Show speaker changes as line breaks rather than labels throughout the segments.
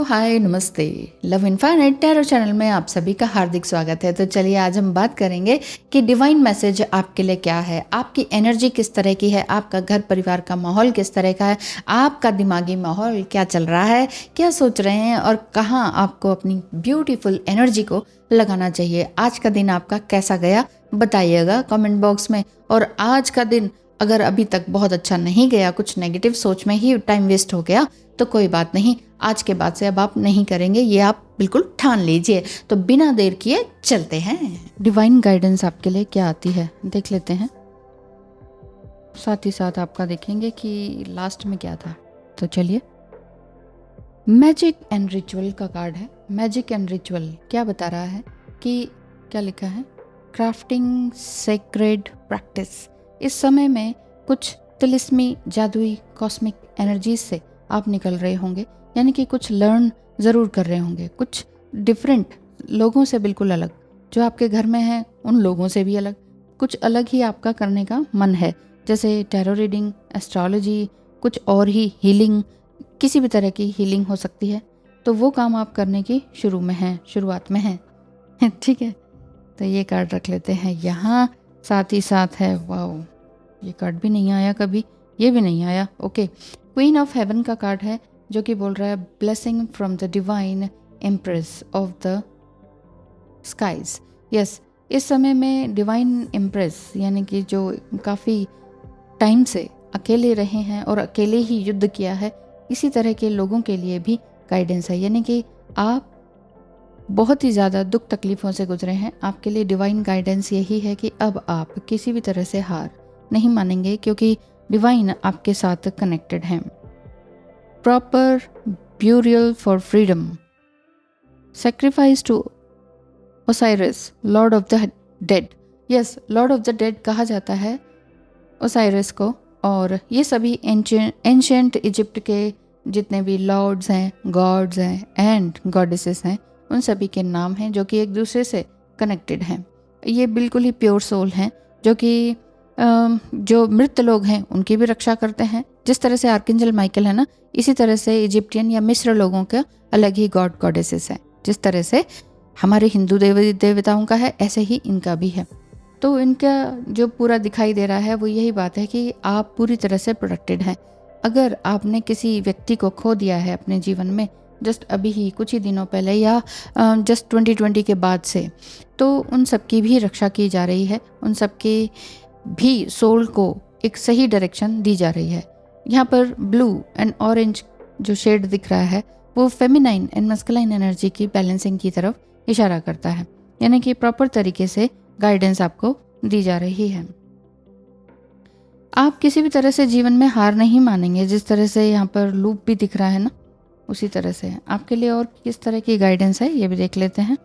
हाय, नमस्ते। Love infinite tarot channel में आप सभी का हार्दिक स्वागत है। तो चलिए आज हम बात करेंगे कि डिवाइन मैसेज आपके लिए क्या है, आपकी एनर्जी किस तरह की है, आपका घर परिवार का माहौल किस तरह का है, आपका दिमागी माहौल क्या चल रहा है, क्या सोच रहे हैं और कहाँ आपको अपनी ब्यूटीफुल एनर्जी को लगाना चाहिए। आज का दिन आपका कैसा गया बताइएगा कमेंट बॉक्स में। और आज का दिन अगर अभी तक बहुत अच्छा नहीं गया, कुछ नेगेटिव सोच में ही टाइम वेस्ट हो गया, तो कोई बात नहीं, आज के बाद से अब आप नहीं करेंगे, ये आप बिल्कुल ठान लीजिए। तो बिना देर किए चलते हैं। डिवाइन गाइडेंस आपके लिए क्या आती है देख लेते हैं, साथ ही साथ आपका देखेंगे कि लास्ट में क्या था। तो चलिए, मैजिक एंड रिचुअल का कार्ड है। मैजिक एंड रिचुअल क्या बता रहा है कि क्या लिखा है, क्राफ्टिंग सेक्रेड प्रैक्टिस। इस समय में कुछ तिलिस्मी, जादुई, कॉस्मिक एनर्जीज से आप निकल रहे होंगे, यानी कि कुछ लर्न ज़रूर कर रहे होंगे, कुछ डिफरेंट लोगों से बिल्कुल अलग, जो आपके घर में हैं उन लोगों से भी अलग, कुछ अलग ही आपका करने का मन है, जैसे टैरो रीडिंग, एस्ट्रोलॉजी, कुछ और ही हीलिंग, किसी भी तरह की हीलिंग हो सकती है। तो वो काम आप करने की शुरुआत में हैं ठीक है। तो ये कार्ड रख लेते हैं यहाँ, साथ ही साथ है, वाओ ये कार्ड भी नहीं आया कभी, ये भी नहीं आया। ओके, क्वीन ऑफ हेवन का कार्ड है जो कि बोल रहा है blessing from the divine empress of the skies. Yes, इस समय में डिवाइन एम्प्रेस यानी कि जो काफ़ी टाइम से अकेले रहे हैं और अकेले ही युद्ध किया है, इसी तरह के लोगों के लिए भी गाइडेंस है। यानी कि आप बहुत ही ज़्यादा दुख तकलीफ़ों से गुजरे हैं, आपके लिए डिवाइन गाइडेंस यही है कि अब आप किसी भी तरह से हार नहीं मानेंगे, क्योंकि डिवाइन आपके साथ कनेक्टेड हैं। Proper burial for freedom, sacrifice to Osiris lord of the dead. Yes, lord of the dead कहा जाता है ओसाइरस को, और ये सभी एंशिएंट इजिप्ट के जितने भी लॉर्ड्स हैं, गॉड्स हैं एंड गॉडेसेस हैं, उन सभी के नाम हैं जो कि एक दूसरे से कनेक्टेड हैं। ये बिल्कुल ही प्योर सोल हैं, जो कि जो मृत लोग हैं उनकी भी रक्षा करते हैं। जिस तरह से आर्कएंजल माइकल है ना, इसी तरह से इजिप्टियन या मिस्र लोगों का अलग ही गॉड गॉडेसेस हैं। जिस तरह से हमारे हिंदू देवी देवताओं का है, ऐसे ही इनका भी है। तो इनका जो पूरा दिखाई दे रहा है वो यही बात है कि आप पूरी तरह से प्रोटेक्टेड हैं। अगर आपने किसी व्यक्ति को खो दिया है अपने जीवन में, जस्ट अभी ही कुछ ही दिनों पहले या जस्ट 2020 के बाद से, तो उन सब की भी रक्षा की जा रही है, उन सब के भी सोल को एक सही डायरेक्शन दी जा रही है। यहाँ पर ब्लू एंड ऑरेंज जो शेड दिख रहा है वो फेमिनाइन एंड मस्कुलाइन एनर्जी की बैलेंसिंग की तरफ इशारा करता है, यानी कि प्रॉपर तरीके से गाइडेंस आपको दी जा रही है। आप किसी भी तरह से जीवन में हार नहीं मानेंगे, जिस तरह से यहाँ पर लूप भी दिख रहा है ना, उसी तरह से आपके लिए और किस तरह की गाइडेंस है ये भी देख लेते हैं।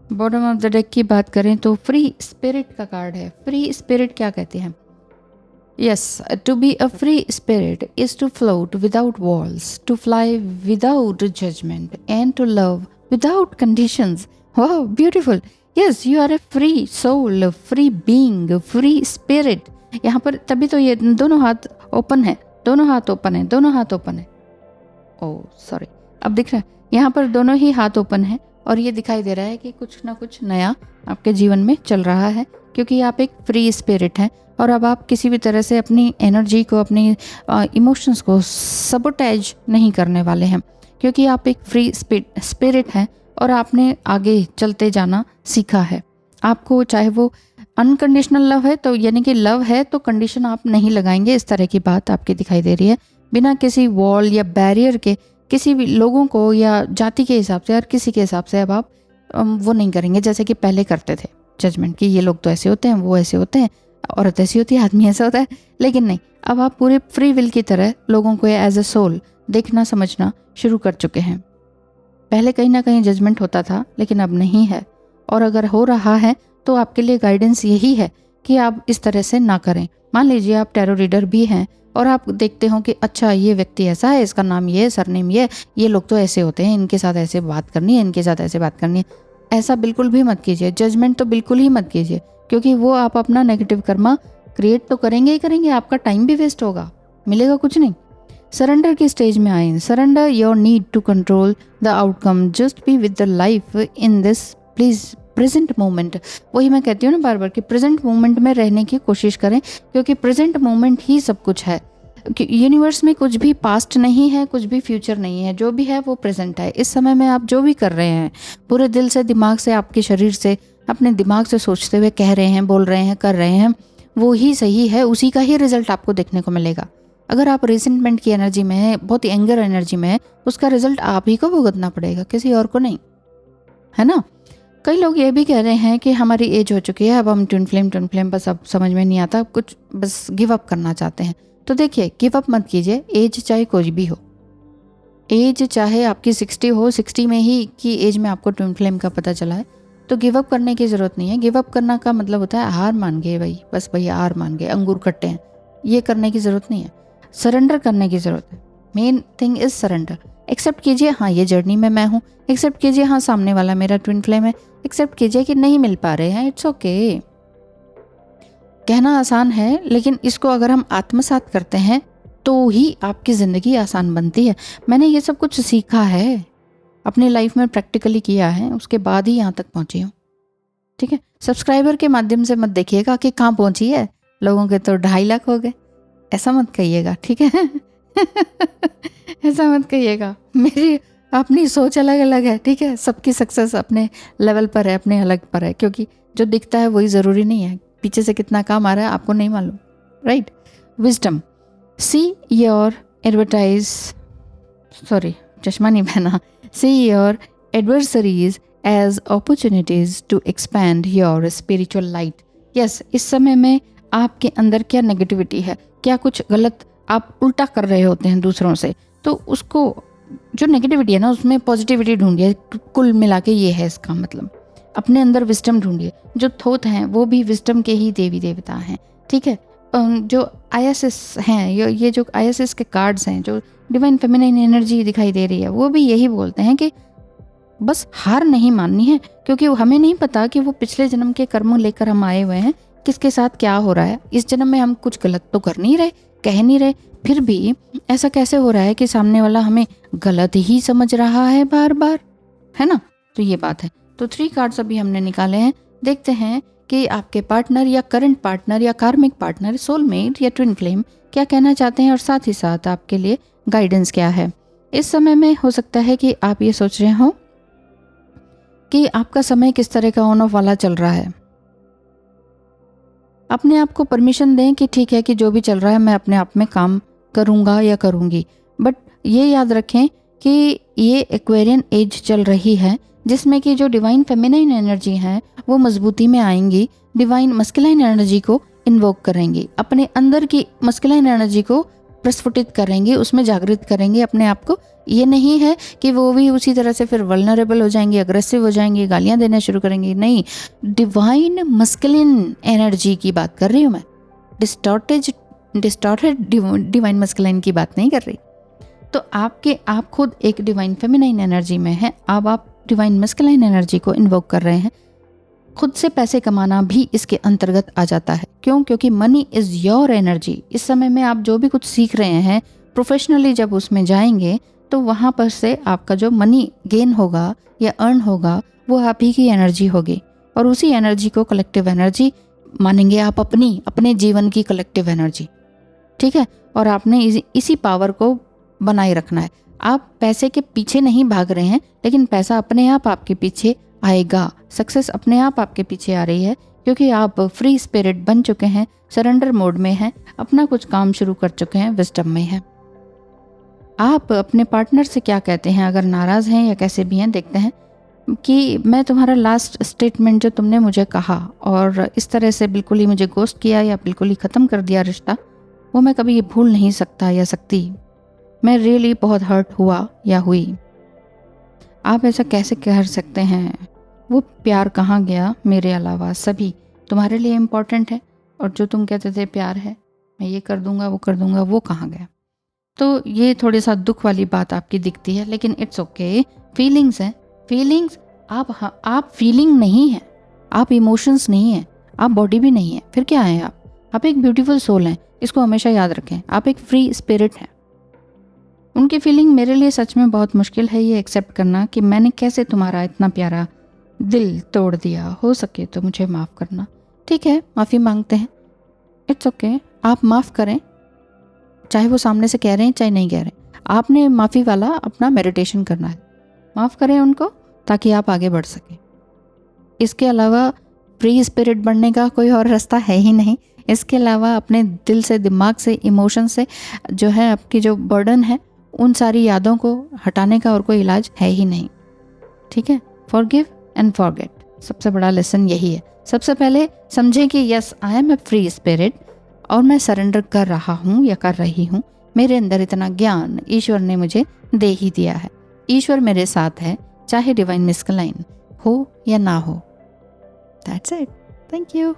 बॉटम ऑफ द डेक की बात करें तो फ्री स्पिरिट का कार्ड है। फ्री स्पिरिट क्या कहते हैं? Yes, to be a free spirit is to float without walls, to fly without judgement and to love without conditions. वाह, beautiful. Yes, you are a free soul, free being, free spirit. यहाँ पर तभी तो ये दोनों हाथ open है, दोनों हाथ ओपन है, दोनों हाथ ओपन है। ओह सॉरी, अब दिख रहा है, यहाँ पर दोनों ही हाथ ओपन है और ये दिखाई दे रहा है कि कुछ ना कुछ नया आपके जीवन में चल रहा है, क्योंकि आप एक फ्री स्पिरिट हैं और अब आप किसी भी तरह से अपनी एनर्जी को, अपनी इमोशंस को सबोटेज नहीं करने वाले हैं, क्योंकि आप एक फ्री स्पिरिट हैं और आपने आगे चलते जाना सीखा है। आपको चाहे वो अनकंडीशनल लव है, तो यानी कि लव है तो कंडीशन आप नहीं लगाएंगे, इस तरह की बात आपकी दिखाई दे रही है। बिना किसी वॉल या बैरियर के किसी भी लोगों को या जाति के हिसाब से और किसी के हिसाब से अब आप वो नहीं करेंगे जैसे कि पहले करते थे, जजमेंट कि ये लोग तो ऐसे होते हैं, वो ऐसे होते हैं, औरत ऐसी होती है, आदमी ऐसा होता है। लेकिन नहीं, अब आप पूरे फ्री विल की तरह लोगों को एज अ सोल देखना समझना शुरू कर चुके हैं। पहले कहीं ना कहीं जजमेंट होता था, लेकिन अब नहीं है, और अगर हो रहा है तो आपके लिए गाइडेंस यही है कि आप इस तरह से ना करें। मान लीजिए आप टैरो रीडर भी हैं और आप देखते हो कि अच्छा ये व्यक्ति ऐसा है, इसका नाम ये है, सरनेम ये लोग तो ऐसे होते हैं, इनके साथ ऐसे बात करनी है, इनके साथ ऐसे बात करनी है। ऐसा बिल्कुल भी मत कीजिए, जजमेंट तो बिल्कुल ही मत कीजिए, क्योंकि वो आप अपना नेगेटिव कर्मा क्रिएट तो करेंगे ही करेंगे, आपका टाइम भी वेस्ट होगा, मिलेगा कुछ नहीं। सरेंडर की स्टेज में आए। Surrender your need to control the outcome, just be with the life in this please present moment. वही मैं कहती हूँ ना बार बार कि प्रेजेंट मोमेंट में रहने की कोशिश करें, क्योंकि प्रेजेंट मोमेंट ही सब कुछ है। यूनिवर्स में कुछ भी पास्ट नहीं है, कुछ भी फ्यूचर नहीं है, जो भी है वो प्रेजेंट है। इस समय में आप जो भी कर रहे हैं, पूरे दिल से, दिमाग से, आपके शरीर से, अपने दिमाग से सोचते हुए कह रहे हैं, बोल रहे हैं, कर रहे हैं, वो ही सही है, उसी का ही रिजल्ट आपको देखने को मिलेगा। अगर आप रिसेंटमेंट की एनर्जी में है, बहुत ही एंगर एनर्जी में है, उसका रिजल्ट आप ही को भुगतना पड़ेगा, किसी और को नहीं, है ना। कई लोग ये भी कह रहे हैं कि हमारी एज हो चुकी है, अब हम ट्विन फ्लेम बस अब समझ में नहीं आता, कुछ बस गिव अप करना चाहते हैं। तो देखिए, गिव अप मत कीजिए। एज चाहे कोई भी हो, एज चाहे आपकी 60 हो, 60 में ही की एज में आपको ट्विन फ्लेम का पता चला है, तो गिव अप करने की ज़रूरत नहीं है। गिव अप करना का मतलब होता है हार मान गए भाई, बस भैया हार मान गए, अंगूर कट्टे हैं, ये करने की ज़रूरत नहीं है। सरेंडर करने की ज़रूरत है। Main thing is surrender. Accept कीजिए, हाँ ये जर्नी में मैं हूँ। एक्सेप्ट कीजिए, हाँ सामने वाला मेरा ट्विन फ्लेम है। एक्सेप्ट कीजिए कि नहीं मिल पा रहे हैं, इट्स ओके। कहना आसान है, लेकिन इसको अगर हम आत्मसात करते हैं तो ही आपकी ज़िंदगी आसान बनती है। मैंने ये सब कुछ सीखा है, अपनी लाइफ में प्रैक्टिकली किया है, उसके बाद ही यहाँ तक पहुँची हूँ। ठीक है, सब्सक्राइबर के माध्यम से मत देखिएगा कि कहाँ पहुँची है, लोगों के तो 2.5 लाख हो गए, ऐसा मत कहिएगा, ठीक है। ऐसा मत कहिएगा, मेरी अपनी सोच अलग अलग है, ठीक है। सबकी सक्सेस अपने लेवल पर है, अपने अलग पर है, क्योंकि जो दिखता है वही ज़रूरी नहीं है, पीछे से कितना काम आ रहा है आपको नहीं मालूम, राइट। विजडम, सी योर चश्मा नहीं पहना, see your adversaries as opportunities to expand your spiritual light. Yes, इस समय में आपके अंदर क्या नेगेटिविटी है, क्या कुछ गलत आप उल्टा कर रहे होते हैं दूसरों से, तो उसको जो नेगेटिविटी है ना, उसमें पॉजिटिविटी ढूंढिए। कुल मिला के ये है इसका मतलब। अपने अंदर विजडम ढूंढिए। जो थोथ हैं वो भी विजडम के ही देवी देवता हैं, ठीक है। जो ISS हैं, ये जो ISS के कार्ड्स हैं, जो डिवाइन फेमिनाइन एनर्जी दिखाई दे रही है, वो भी यही बोलते हैं कि बस हार नहीं माननी है, क्योंकि हमें नहीं पता कि वो पिछले जन्म के कर्म लेकर हम आए हुए हैं, किसके साथ क्या हो रहा है। इस जन्म में हम कुछ गलत तो कर नहीं रहे, कह नहीं रहे, फिर भी ऐसा कैसे हो रहा है कि सामने वाला हमें गलत ही समझ रहा है बार बार, है ना। तो ये बात है। तो 3 कार्ड्स अभी हमने निकाले हैं। देखते हैं कि आपके पार्टनर या करंट पार्टनर या कार्मिक पार्टनर, सोलमेट या ट्विन फ्लेम क्या कहना चाहते हैं, और साथ ही साथ आपके लिए गाइडेंस क्या है। इस समय में हो सकता है कि आप ये सोच रहे हो कि आपका समय किस तरह का ऑन ऑफ वाला चल रहा है। अपने आप को परमिशन दें कि ठीक है कि जो भी चल रहा है मैं अपने आप में काम करूँगा या करूँगी, बट ये याद रखें कि ये एक्वेरियन एज चल रही है, जिसमें कि जो डिवाइन फेमिनाइन एनर्जी है वो मजबूती में आएंगी, डिवाइन मस्कुलाइन एनर्जी को इन्वोक करेंगी, अपने अंदर की मस्कुलाइन एनर्जी को प्रस्फुटित करेंगे, उसमें जागृत करेंगे अपने आप को। ये नहीं है कि वो भी उसी तरह से फिर वल्नरेबल हो जाएंगे, अग्रेसिव हो जाएंगे, गालियां देना शुरू करेंगे, नहीं। डिवाइन मस्कुलिन एनर्जी की बात कर रही हूँ मैं, डिस्टॉर्टेड डिवाइन मस्कुलाइन की बात नहीं कर रही। तो आप खुद एक डिवाइन फेमिनाइन एनर्जी में हैं, अब आप डिवाइन मस्कुलाइन एनर्जी को इन्वोक कर रहे हैं। खुद से पैसे कमाना भी इसके अंतर्गत आ जाता है। क्यों? क्योंकि मनी इज़ योर एनर्जी। इस समय में आप जो भी कुछ सीख रहे हैं प्रोफेशनली, जब उसमें जाएंगे तो वहाँ पर से आपका जो मनी गेन होगा या अर्न होगा वो आप ही की एनर्जी होगी, और उसी एनर्जी को कलेक्टिव एनर्जी मानेंगे आप, अपने जीवन की कलेक्टिव एनर्जी, ठीक है। और आपने इसी पावर को बनाए रखना है। आप पैसे के पीछे नहीं भाग रहे हैं, लेकिन पैसा अपने आप आपके पीछे आएगा, सक्सेस अपने आप आपके पीछे आ रही है, क्योंकि आप फ्री स्पिरिट बन चुके हैं, सरेंडर मोड में हैं, अपना कुछ काम शुरू कर चुके हैं, विजडम में हैं। आप अपने पार्टनर से क्या कहते हैं, अगर नाराज़ हैं या कैसे भी हैं, देखते हैं कि मैं तुम्हारा लास्ट स्टेटमेंट जो तुमने मुझे कहा और इस तरह से बिल्कुल ही मुझे गोस्ट किया या बिल्कुल ही ख़त्म कर दिया रिश्ता, वो मैं कभी भूल नहीं सकता या सकती। मैं रियली बहुत हर्ट हुआ या हुई। आप ऐसा कैसे कह सकते हैं? वो प्यार कहाँ गया मेरे अलावा? सभी तुम्हारे लिए इम्पोर्टेंट है, और जो तुम कहते थे प्यार है, मैं ये कर दूंगा वो कर दूंगा, वो कहाँ गया? तो ये थोड़ी सा दुख वाली बात आपकी दिखती है, लेकिन इट्स ओके। फीलिंग्स हैं, फीलिंग्स। आप फीलिंग नहीं है, आप इमोशंस नहीं है, आप बॉडी भी नहीं है, फिर क्या है? आप एक ब्यूटीफुल सोल हैं, इसको हमेशा याद रखें। आप एक फ्री स्पिरिट हैं, उनकी फीलिंग मेरे लिए सच में बहुत मुश्किल है ये एक्सेप्ट करना कि मैंने कैसे तुम्हारा इतना प्यारा दिल तोड़ दिया, हो सके तो मुझे माफ़ करना। ठीक है, माफ़ी मांगते हैं, इट्स ओके, आप माफ़ करें, चाहे वो सामने से कह रहे हैं चाहे नहीं कह रहे। आपने माफ़ी वाला अपना मेडिटेशन करना है, माफ़ करें उनको ताकि आप आगे बढ़ सकें। इसके अलावा फ्री स्पिरिट बनने का कोई और रास्ता है ही नहीं। इसके अलावा अपने दिल से, दिमाग से, इमोशन से जो है आपकी जो बर्डन है उन सारी यादों को हटाने का और कोई इलाज है ही नहीं। ठीक है, फॉरगिव एंड फॉरगेट, सबसे बड़ा लेसन यही है। सबसे पहले समझें कि yes I am a free spirit और मैं सरेंडर कर रहा हूँ या कर रही हूँ। मेरे अंदर इतना ज्ञान ईश्वर ने मुझे दे ही दिया है। ईश्वर मेरे साथ है, चाहे डिवाइन मिसलाइन हो या ना हो। That's it. Thank you.